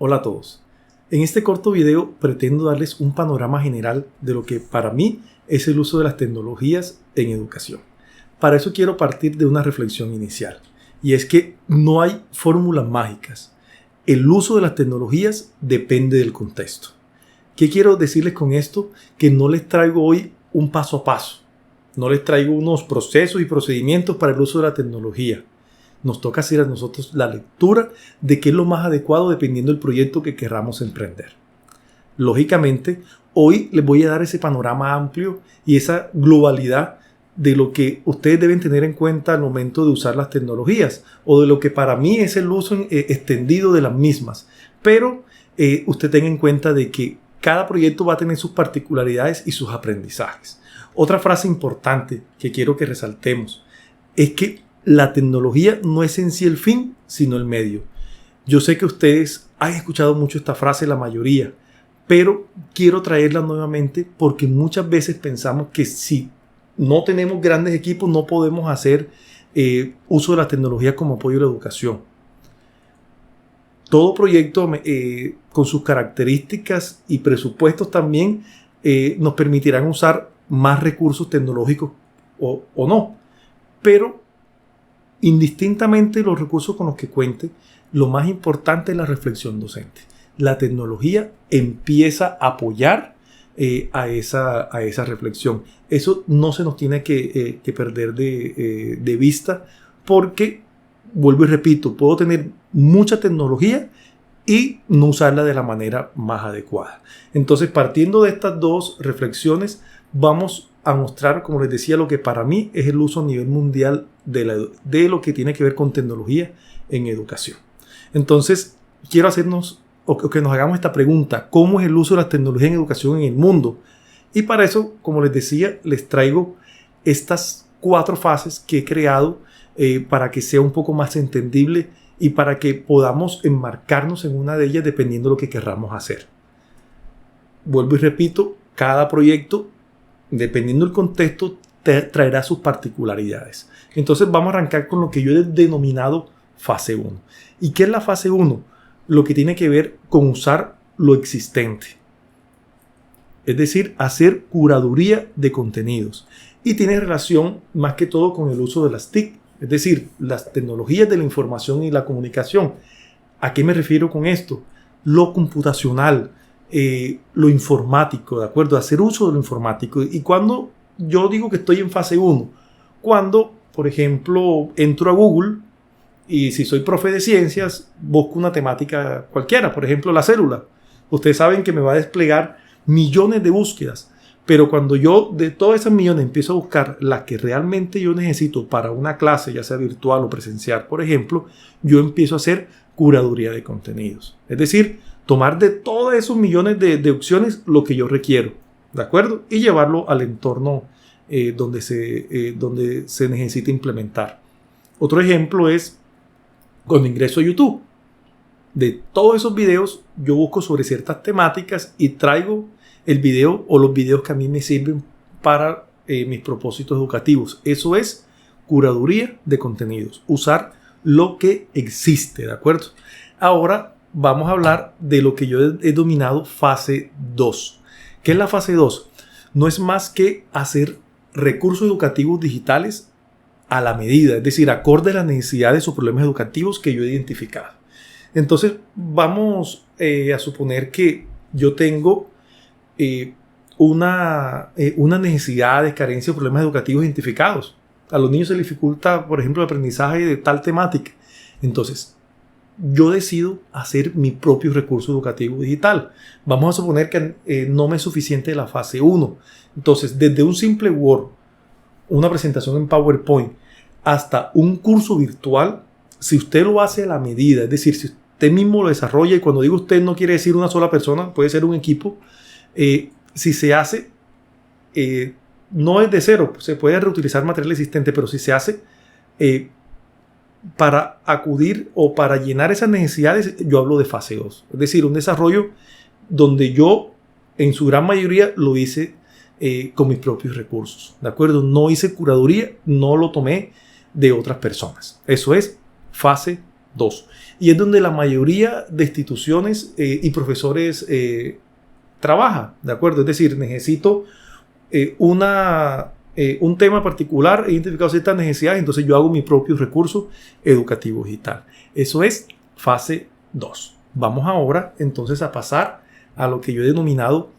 Hola a todos. En este corto video pretendo darles un panorama general de lo que para mí es el uso de las tecnologías en educación. Para eso quiero partir de una reflexión inicial, y es que no hay fórmulas mágicas. El uso de las tecnologías depende del contexto. ¿Qué quiero decirles con esto? Que no les traigo hoy un paso a paso. No les traigo unos procesos y procedimientos para el uso de la tecnología. Nos toca hacer a nosotros la lectura de qué es lo más adecuado dependiendo del proyecto que queramos emprender. Lógicamente, hoy les voy a dar ese panorama amplio y esa globalidad de lo que ustedes deben tener en cuenta al momento de usar las tecnologías o de lo que para mí es el uso extendido de las mismas. Pero usted tenga en cuenta de que cada proyecto va a tener sus particularidades y sus aprendizajes. Otra frase importante que quiero que resaltemos es que la tecnología no es en sí el fin, sino el medio. Yo sé que ustedes han escuchado mucho esta frase, la mayoría, pero quiero traerla nuevamente porque muchas veces pensamos que si no tenemos grandes equipos no podemos hacer uso de la tecnología como apoyo a la educación. Todo proyecto con sus características y presupuestos también nos permitirán usar más recursos tecnológicos o no, pero indistintamente los recursos con los que cuente, lo más importante es la reflexión docente. La tecnología empieza a apoyar a esa reflexión. Eso no se nos tiene que perder de vista porque, vuelvo y repito, puedo tener mucha tecnología y no usarla de la manera más adecuada. Entonces, partiendo de estas dos reflexiones, vamos a mostrar, como les decía, lo que para mí es el uso a nivel mundial de lo que tiene que ver con tecnología en educación. Entonces, quiero hacernos o que nos hagamos esta pregunta: ¿cómo es el uso de las tecnologías en educación en el mundo? Y para eso, como les decía, les traigo estas 4 fases que he creado para que sea un poco más entendible y para que podamos enmarcarnos en una de ellas dependiendo de lo que querramos hacer. Vuelvo y repito, cada proyecto, dependiendo del contexto, traerá sus particularidades. Entonces vamos a arrancar con lo que yo he denominado fase 1. ¿Y qué es la fase 1? Lo que tiene que ver con usar lo existente. Es decir, hacer curaduría de contenidos. Y tiene relación más que todo con el uso de las TIC, es decir, las tecnologías de la información y la comunicación. ¿A qué me refiero con esto? Lo computacional, lo informático, ¿de acuerdo? Hacer uso de lo informático. Y cuando yo digo que estoy en fase 1, cuando, por ejemplo, entro a Google y si soy profe de ciencias, busco una temática cualquiera, por ejemplo, la célula. Ustedes saben que me va a desplegar millones de búsquedas, pero cuando yo de todas esas millones empiezo a buscar las que realmente yo necesito para una clase, ya sea virtual o presencial, por ejemplo, yo empiezo a hacer curaduría de contenidos. Es decir, tomar de todos esos millones de opciones lo que yo requiero, ¿de acuerdo? Y llevarlo al entorno donde se necesita implementar. Otro ejemplo es cuando ingreso a YouTube. De todos esos videos yo busco sobre ciertas temáticas y traigo el video o los videos que a mí me sirven para mis propósitos educativos. Eso es curaduría de contenidos. Usar lo que existe, ¿de acuerdo? Ahora vamos a hablar de lo que yo he denominado fase 2. ¿Qué es la fase 2? No es más que hacer recursos educativos digitales a la medida, es decir, acorde a las necesidades o problemas educativos que yo he identificado. Entonces, vamos a suponer que yo tengo una necesidad de carencia o problemas educativos identificados. A los niños se les dificulta, por ejemplo, el aprendizaje de tal temática. Entonces, yo decido hacer mi propio recurso educativo digital. Vamos a suponer que no me es suficiente la fase 1. Entonces, desde un simple Word, una presentación en PowerPoint, hasta un curso virtual, si usted lo hace a la medida, es decir, si usted mismo lo desarrolla, y cuando digo usted no quiere decir una sola persona, puede ser un equipo, si se hace, no es de cero, se puede reutilizar material existente, pero si se hace para acudir o para llenar esas necesidades, yo hablo de fase 2. Es decir, un desarrollo donde yo, en su gran mayoría, lo hice con mis propios recursos. ¿De acuerdo? No hice curaduría, no lo tomé de otras personas. Eso es fase 2. Y es donde la mayoría de instituciones y profesores trabaja, ¿de acuerdo? Es decir, necesito un tema particular, he identificado ciertas necesidades, entonces yo hago mi propio recurso educativo digital. Eso es fase 2. Vamos ahora entonces a pasar a lo que yo he denominado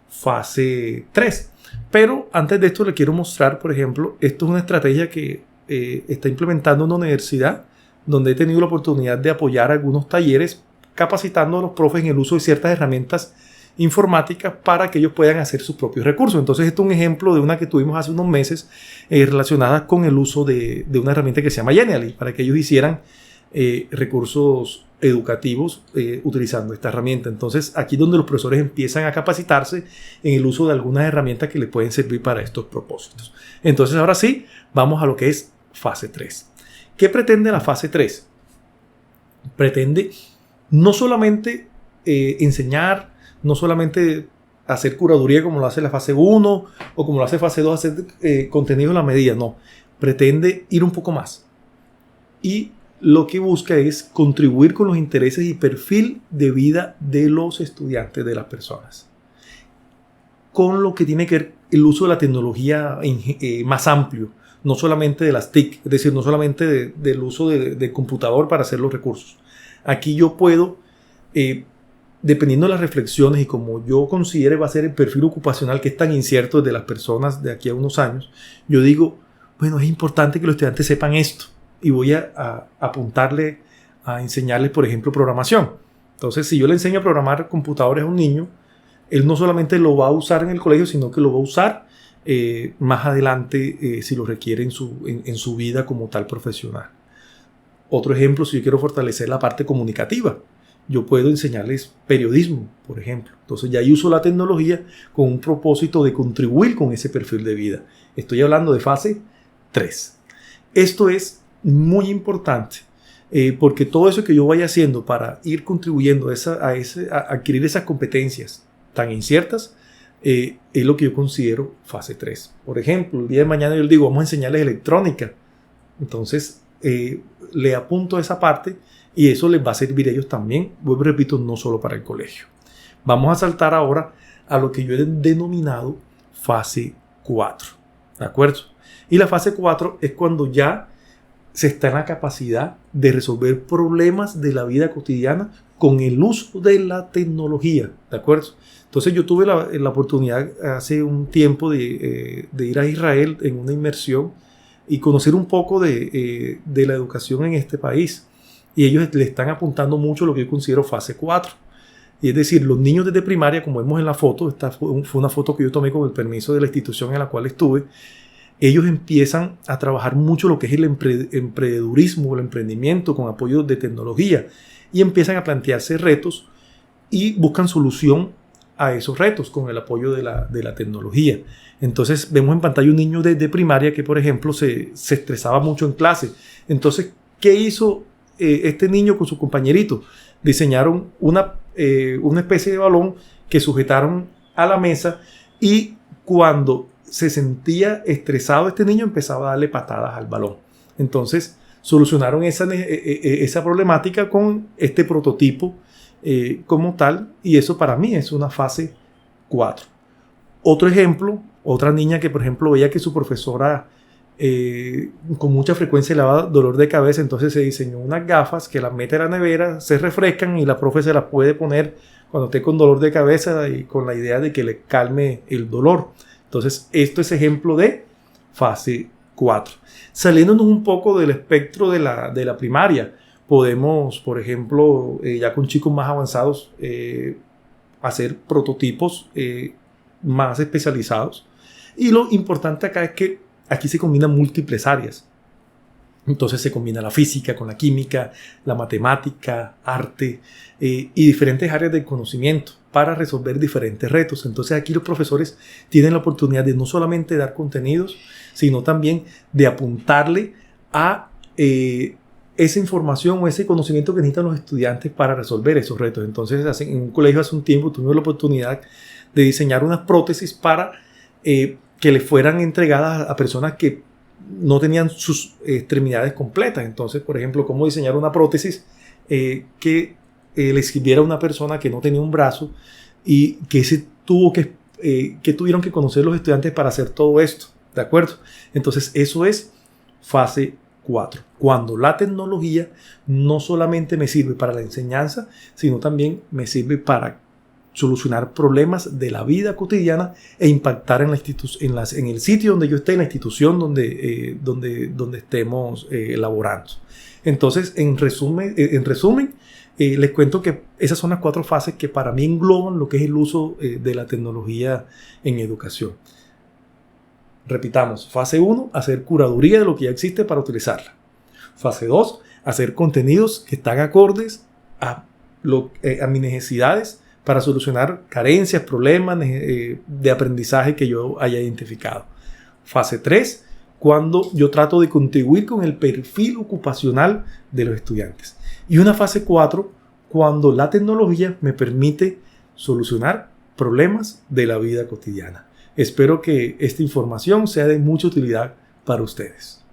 fase 3. Pero antes de esto le quiero mostrar, por ejemplo, esto es una estrategia que está implementando una universidad donde he tenido la oportunidad de apoyar algunos talleres capacitando a los profes en el uso de ciertas herramientas informáticas para que ellos puedan hacer sus propios recursos. Entonces, esto es un ejemplo de una que tuvimos hace unos meses relacionada con el uso de una herramienta que se llama Genially, para que ellos hicieran recursos educativos utilizando esta herramienta. Entonces, aquí es donde los profesores empiezan a capacitarse en el uso de algunas herramientas que les pueden servir para estos propósitos. Entonces, ahora sí, vamos a lo que es fase 3. ¿Qué pretende la fase 3? Pretende no solamente enseñar, no solamente hacer curaduría como lo hace la fase 1 o como lo hace fase 2, hacer contenido a la medida, no. Pretende ir un poco más. Y lo que busca es contribuir con los intereses y perfil de vida de los estudiantes, de las personas. Con lo que tiene que ver el uso de la tecnología más amplio, no solamente de las TIC, es decir, no solamente del uso del computador para hacer los recursos. Aquí yo puedo, dependiendo de las reflexiones y como yo considere va a ser el perfil ocupacional que es tan incierto de las personas de aquí a unos años, yo digo, bueno, es importante que los estudiantes sepan esto y voy a apuntarle a enseñarles, por ejemplo, programación. Entonces, si yo le enseño a programar computadores a un niño, él no solamente lo va a usar en el colegio, sino que lo va a usar más adelante si lo requiere en su vida como tal profesional. Otro ejemplo, si yo quiero fortalecer la parte comunicativa, yo puedo enseñarles periodismo, por ejemplo. Entonces ya uso la tecnología con un propósito de contribuir con ese perfil de vida. Estoy hablando de fase 3. Esto es muy importante porque todo eso que yo vaya haciendo para ir contribuyendo a adquirir esas competencias tan inciertas es lo que yo considero fase 3. Por ejemplo, el día de mañana yo les digo, vamos a enseñarles electrónica. Entonces le apunto a esa parte y eso les va a servir a ellos también, vuelvo y repito, no solo para el colegio. Vamos a saltar ahora a lo que yo he denominado fase 4, ¿de acuerdo? Y la fase 4 es cuando ya se está en la capacidad de resolver problemas de la vida cotidiana con el uso de la tecnología, ¿de acuerdo? Entonces yo tuve la oportunidad hace un tiempo de ir a Israel en una inmersión y conocer un poco de la educación en este país. Y ellos le están apuntando mucho a lo que yo considero fase 4. Y es decir, los niños desde primaria, como vemos en la foto, esta fue una foto que yo tomé con el permiso de la institución en la cual estuve, ellos empiezan a trabajar mucho lo que es el emprendedurismo, el emprendimiento con apoyo de tecnología. Y empiezan a plantearse retos y buscan solución a esos retos con el apoyo de la tecnología. Entonces vemos en pantalla un niño de primaria que, por ejemplo, se estresaba mucho en clase. Entonces, ¿qué hizo este niño con su compañerito? Diseñaron una especie de balón que sujetaron a la mesa y cuando se sentía estresado este niño empezaba a darle patadas al balón. Entonces solucionaron esa problemática con este prototipo como tal, y eso para mí es una fase 4. Otro ejemplo, otra niña que por ejemplo veía que su profesora con mucha frecuencia le daba dolor de cabeza, entonces se diseñó unas gafas que las mete a la nevera, se refrescan y la profe se las puede poner cuando esté con dolor de cabeza y con la idea de que le calme el dolor. Entonces esto es ejemplo de fase 4. Saliéndonos un poco del espectro de la primaria, podemos, por ejemplo, ya con chicos más avanzados, hacer prototipos más especializados. Y lo importante acá es que aquí se combinan múltiples áreas. Entonces se combina la física con la química, la matemática, arte y diferentes áreas del conocimiento para resolver diferentes retos. Entonces aquí los profesores tienen la oportunidad de no solamente dar contenidos, sino también de apuntarle a esa información o ese conocimiento que necesitan los estudiantes para resolver esos retos. Entonces en un colegio hace un tiempo tuvimos la oportunidad de diseñar unas prótesis para que le fueran entregadas a personas que no tenían sus extremidades completas. Entonces, por ejemplo, cómo diseñar una prótesis que le sirviera a una persona que no tenía un brazo y que tuvieron que conocer los estudiantes para hacer todo esto, ¿de acuerdo? Entonces, eso es fase 4. Cuando la tecnología no solamente me sirve para la enseñanza, sino también me sirve para solucionar problemas de la vida cotidiana e impactar en el sitio donde yo esté, en la institución donde estemos laborando. Entonces, en resumen, les cuento que esas son las 4 fases que para mí engloban lo que es el uso de la tecnología en educación. Repitamos, fase 1, hacer curaduría de lo que ya existe para utilizarla. Fase 2, hacer contenidos que están acordes a mis necesidades para solucionar carencias, problemas de aprendizaje que yo haya identificado. Fase 3, cuando yo trato de contribuir con el perfil ocupacional de los estudiantes. Y una fase 4, cuando la tecnología me permite solucionar problemas de la vida cotidiana. Espero que esta información sea de mucha utilidad para ustedes.